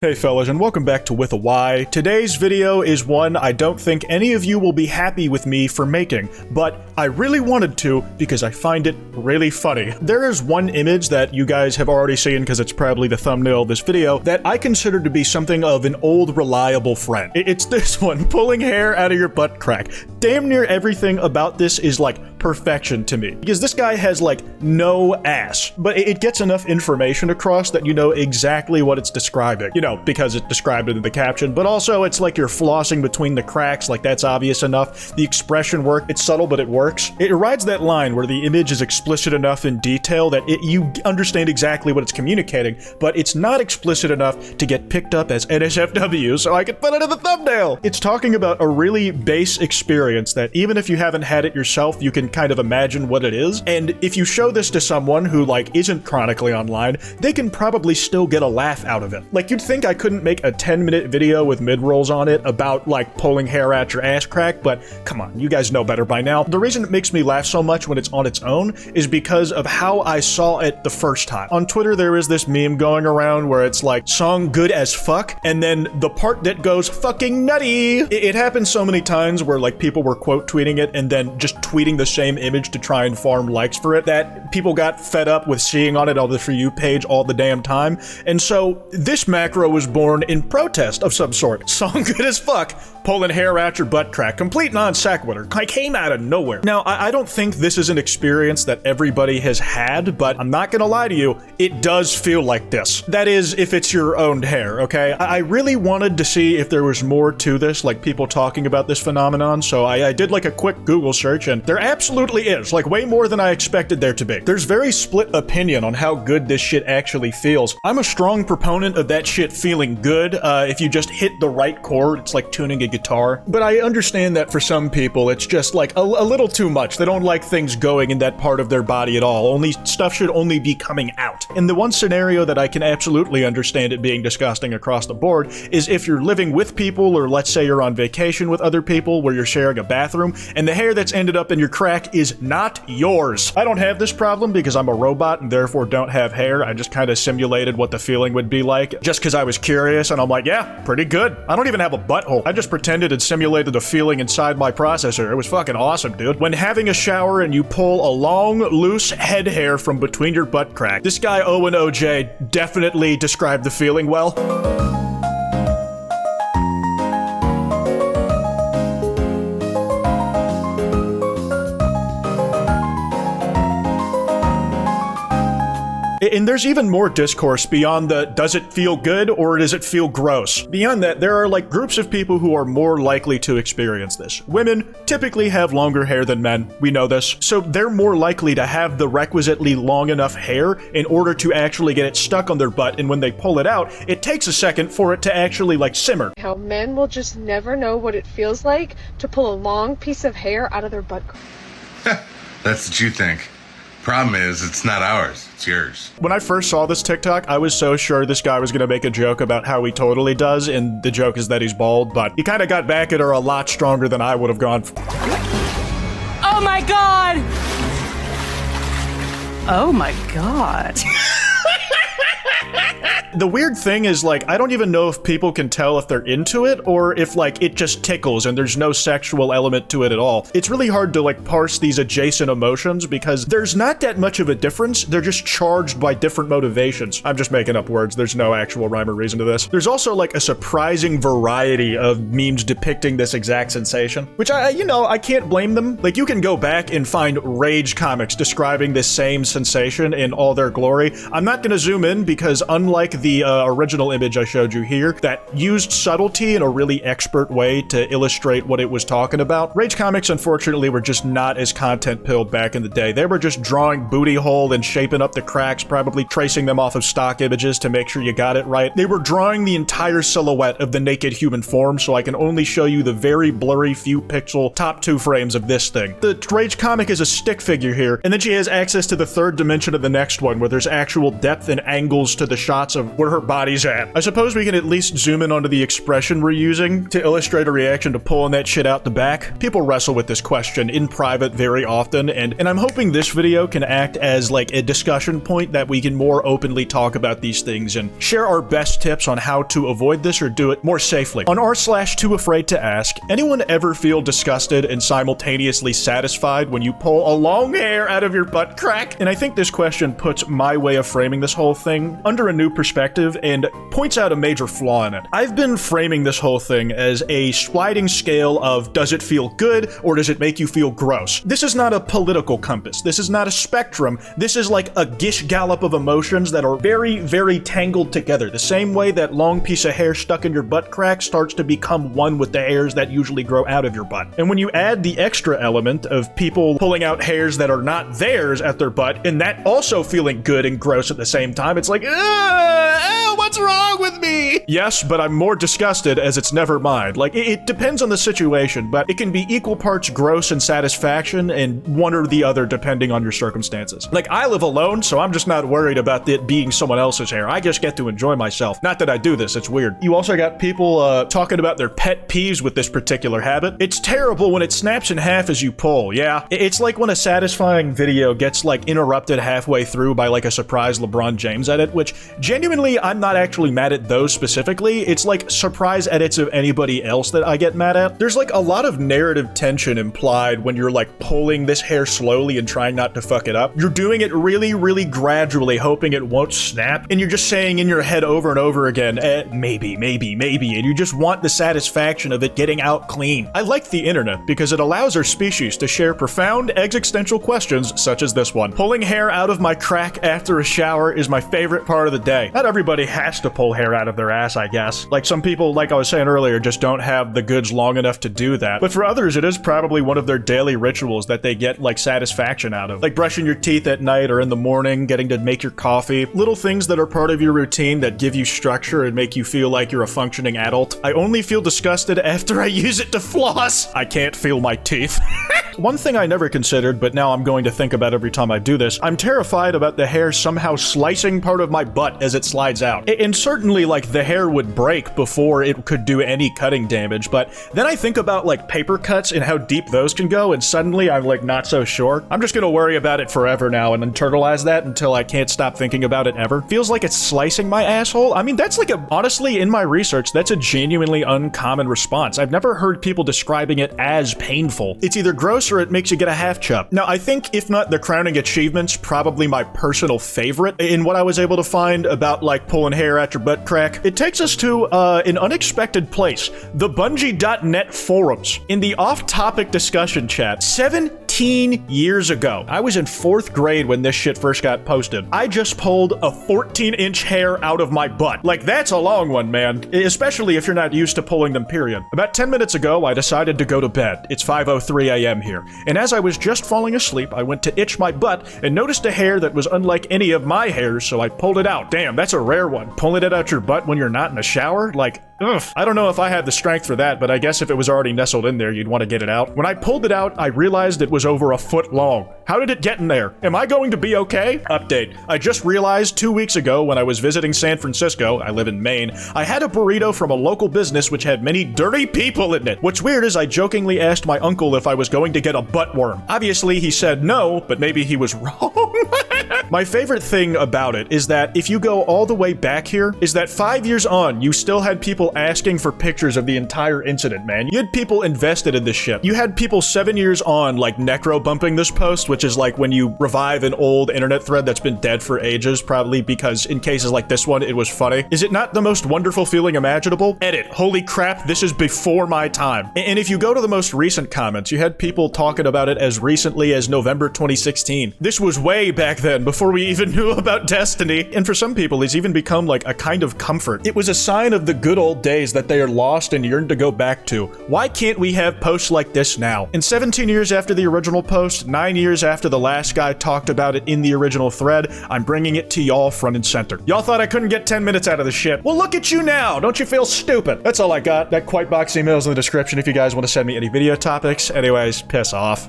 Hey fellas, and welcome back to With a Y. Today's video is one I don't think any of you will be happy with me for making, but I really wanted to because I find it really funny. There is one image that you guys have already seen because it's probably the thumbnail of this video that I consider to be something of an old reliable friend. It's this one, pulling hair out of your butt crack. Damn near everything about this is like perfection to me, because this guy has like no ass, but it gets enough information across that you know exactly what it's describing. You know, because it described it in the caption, but also it's like you're flossing between the cracks, like that's obvious enough. The expression work, it's subtle, but it works. It rides that line where the image is explicit enough in detail that you understand exactly what it's communicating, but it's not explicit enough to get picked up as NSFW, so I could put it in the thumbnail. It's talking about a really base experience that even if you haven't had it yourself, you can kind of imagine what it is, and if you show this to someone who like isn't chronically online, they can probably still get a laugh out of it. Like, you'd think I couldn't make a 10-minute video with mid-rolls on it about like pulling hair out your ass crack, but come on, you guys know better by now. The reason it makes me laugh so much when it's on its own is because of how I saw it the first time. On Twitter there is this meme going around where it's like, song good as fuck, and then the part that goes fucking nutty. It happens so many times where like people were quote tweeting it and then just tweeting the same image to try and farm likes for it, that people got fed up with seeing on it on the For You page all the damn time. And so this macro was born in protest of some sort. Song good as fuck, pulling hair out your butt crack. Complete non sequitur. I came out of nowhere. Now, I don't think this is an experience that everybody has had, but I'm not gonna lie to you, it does feel like this. That is, if it's your own hair, okay? I really wanted to see if there was more to this, like people talking about this phenomenon, so I did like a quick Google search, and there absolutely is, like way more than I expected there to be. There's very split opinion on how good this shit actually feels. I'm a strong proponent of that shit feeling good. If you just hit the right chord, it's like tuning a guitar. But I understand that for some people, it's just like a little too much. They don't like things going in that part of their body at all. Only stuff should only be coming out. And the one scenario that I can absolutely understand it being disgusting across the board is if you're living with people, or let's say you're on vacation with other people where you're sharing a bathroom, and the hair that's ended up in your crack is not yours. I don't have this problem because I'm a robot and therefore don't have hair. I just kind of simulated what the feeling would be like just because I was curious, and I'm like, yeah, pretty good. I don't even have a butthole. I just pretended and simulated a feeling inside my processor. It was fucking awesome, dude. When having a shower and you pull a long, loose head hair from between your butt crack. This guy Owen OJ definitely described the feeling well. And there's even more discourse beyond the does it feel good or does it feel gross? Beyond that, there are like groups of people who are more likely to experience this. Women typically have longer hair than men, we know this, so they're more likely to have the requisitely long enough hair in order to actually get it stuck on their butt, and when they pull it out, it takes a second for it to actually like simmer. How men will just never know what it feels like to pull a long piece of hair out of their butt. That's what you think. Problem is, it's not ours, it's yours. When I first saw this TikTok, I was so sure this guy was gonna make a joke about how he totally does, and the joke is that he's bald, but he kinda got back at her a lot stronger than I would have gone. Oh my god! Oh my god. The weird thing is, like, I don't even know if people can tell if they're into it or if, like, it just tickles and there's no sexual element to it at all. It's really hard to, like, parse these adjacent emotions because there's not that much of a difference. They're just charged by different motivations. I'm just making up words. There's no actual rhyme or reason to this. There's also, like, a surprising variety of memes depicting this exact sensation, which I can't blame them. Like, you can go back and find rage comics describing this same sensation in all their glory. I'm not gonna zoom in because unlike the original image I showed you here that used subtlety in a really expert way to illustrate what it was talking about, rage comics unfortunately were just not as content-pilled back in the day. They were just drawing booty hole and shaping up the cracks, probably tracing them off of stock images to make sure you got it right. They were drawing the entire silhouette of the naked human form, so I can only show you the very blurry few pixel top 2 frames of this thing. The rage comic is a stick figure here, and then she has access to the third dimension of the next one where there's actual depth and angles to the shots of where her body's at. I suppose we can at least zoom in onto the expression we're using to illustrate a reaction to pulling that shit out the back. People wrestle with this question in private very often, and I'm hoping this video can act as like a discussion point that we can more openly talk about these things and share our best tips on how to avoid this or do it more safely. On r/tooafraidtoask, anyone ever feel disgusted and simultaneously satisfied when you pull a long hair out of your butt crack? And I think this question puts my way of framing this whole thing under a new perspective and points out a major flaw in it. I've been framing this whole thing as a sliding scale of does it feel good or does it make you feel gross? This is not a political compass. This is not a spectrum. This is like a gish gallop of emotions that are very, very tangled together. The same way that long piece of hair stuck in your butt crack starts to become one with the hairs that usually grow out of your butt. And when you add the extra element of people pulling out hairs that are not theirs at their butt, and that also feeling good and gross at the same time, it's like, what's wrong with me? Yes, but I'm more disgusted as it's never mine. Like, it depends on the situation, but it can be equal parts gross and satisfaction, and one or the other depending on your circumstances. Like, I live alone, so I'm just not worried about it being someone else's hair. I just get to enjoy myself. Not that I do this, it's weird. You also got people talking about their pet peeves with this particular habit. It's terrible when it snaps in half as you pull, yeah. It's like when a satisfying video gets like interrupted halfway through by like a surprise LeBron James edit, which genuinely I'm not actually mad at those specifically. It's like surprise edits of anybody else that I get mad at. There's like a lot of narrative tension implied when you're like pulling this hair slowly and trying not to fuck it up. You're doing it really, really gradually, hoping it won't snap, and you're just saying in your head over and over again, maybe, and you just want the satisfaction of it getting out clean. I like the internet because it allows our species to share profound existential questions such as this one. Pulling hair out of my crack after a shower is my favorite part of the day. Not everybody has to pull hair out of their ass, I guess. Like some people, like I was saying earlier, just don't have the goods long enough to do that. But for others, it is probably one of their daily rituals that they get like satisfaction out of. Like brushing your teeth at night or in the morning, getting to make your coffee. Little things that are part of your routine that give you structure and make you feel like you're a functioning adult. I only feel disgusted after I use it to floss. I can't feel my teeth. One thing I never considered, but now I'm going to think about every time I do this, I'm terrified about the hair somehow slicing part of my butt as it slides out. And certainly, like, the hair would break before it could do any cutting damage, but then I think about, like, paper cuts and how deep those can go, and suddenly I'm, like, not so sure. I'm just gonna worry about it forever now and internalize that until I can't stop thinking about it ever. Feels like it's slicing my asshole. I mean, that's like honestly, in my research, that's a genuinely uncommon response. I've never heard people describing it as painful. It's either gross or it makes you get a half chub. Now, I think, if not the crowning achievements, probably my personal favorite in what I was able to find about, like, pulling hair at your butt crack, it takes us to an unexpected place. The Bungie.net forums. In the off-topic discussion chat, 17 years ago, I was in 4th grade when this shit first got posted. I just pulled a 14-inch hair out of my butt. Like, that's a long one, man. Especially if you're not used to pulling them, period. About 10 minutes ago, I decided to go to bed. It's 5:03 a.m. here. And as I was just falling asleep, I went to itch my butt and noticed a hair that was unlike any of my hairs, so I pulled it out. Damn, that's a rare one. Pulling it out your butt when you're not in the shower? Like, ugh. I don't know if I had the strength for that, but I guess if it was already nestled in there, you'd want to get it out. When I pulled it out, I realized it was over a foot long. How did it get in there? Am I going to be okay? Update. I just realized 2 weeks ago when I was visiting San Francisco, I live in Maine, I had a burrito from a local business which had many dirty people in it. What's weird is I jokingly asked my uncle if I was going to get a butt worm. Obviously, he said no, but maybe he was wrong. My favorite thing about it is that if you go all the way back here, is that 5 years on, you still had people asking for pictures of the entire incident, man. You had people invested in this shit. You had people 7 years on, like, necro bumping this post, which is like when you revive an old internet thread that's been dead for ages, probably because in cases like this one, it was funny. Is it not the most wonderful feeling imaginable? Edit. Holy crap, this is before my time. And if you go to the most recent comments, you had people talking about it as recently as November 2016. This was way back then, before we even knew about Destiny. And for some people, it's even become like a kind of comfort. It was a sign of the good old days that they are lost and yearn to go back to. Why can't we have posts like this now? And 17 years after the original post, 9 years after the last guy talked about it in the original thread, I'm bringing it to y'all front and center. Y'all thought I couldn't get 10 minutes out of this shit. Well, look at you now. Don't you feel stupid? That's all I got. That kwytebox email is in the description if you guys want to send me any video topics. Anyways, piss off.